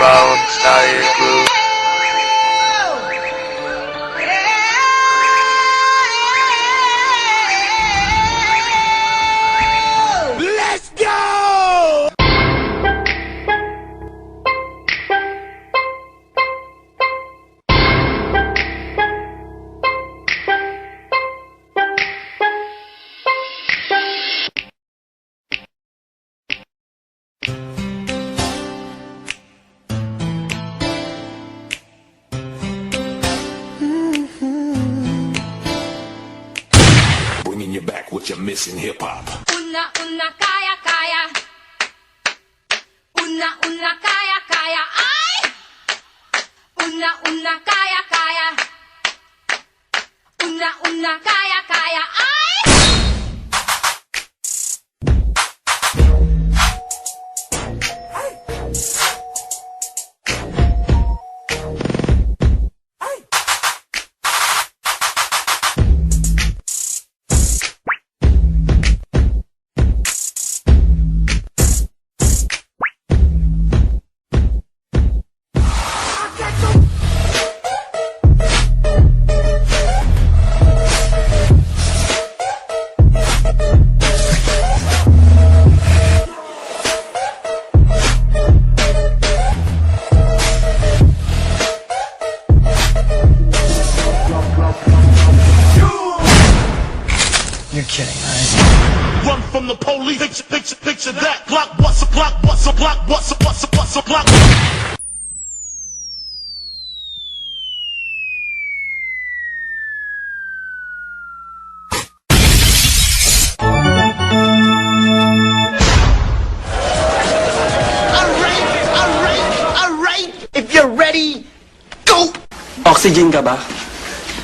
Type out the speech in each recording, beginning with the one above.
Bawang style crew. Let's go! Bringing you back with your missing hip hop. Una kaya kaya. Una kaya kaya. Ay! Una kaya kaya. Una kaya kaya. Ay! You're kidding, right? Run from the police. Picture that. Block, what's a block, what's a block, what's a block. Alright! If you're ready, go! Oxygen ka ba?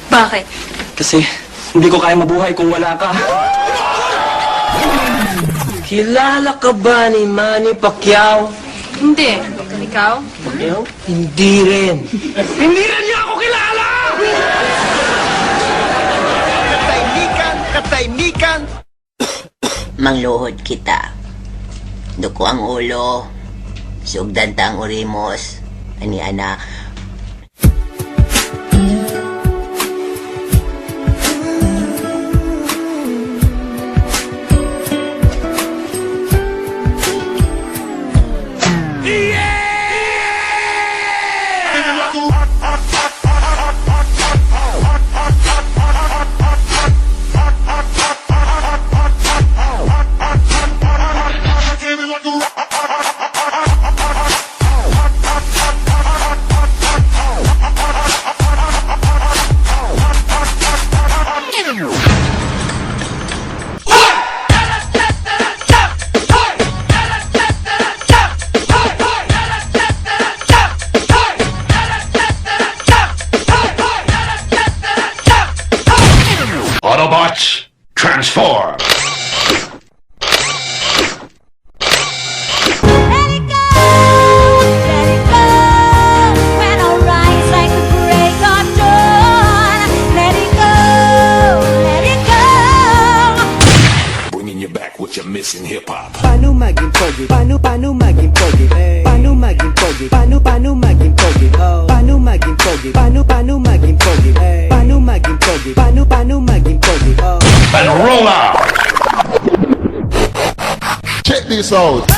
Bakit? Kasi hindi ko kaya mabuhay kung wala ka. Kilala ka ba ni Manny Pacquiao? Hindi. Ikaw? Pacquiao? Hindi rin. Hindi rin niya ako kilala! Katahimikan! Mangluhod kita. Duko ang ulo. Sugdan ta ang urimos. Ani ana. Autobots, transform! Let it go! Let it go! When I rise like the break of dawn. Let it go! Let it go! Bringing you back with your missing hip hop. Paano maging pogi? Paano maging pogi? Paano maging pogi? Paano maging pogi? Paano maging pogi? Paano maging pogi? Paano maging pogi? Paano maging pogi? And roll out! Check this out.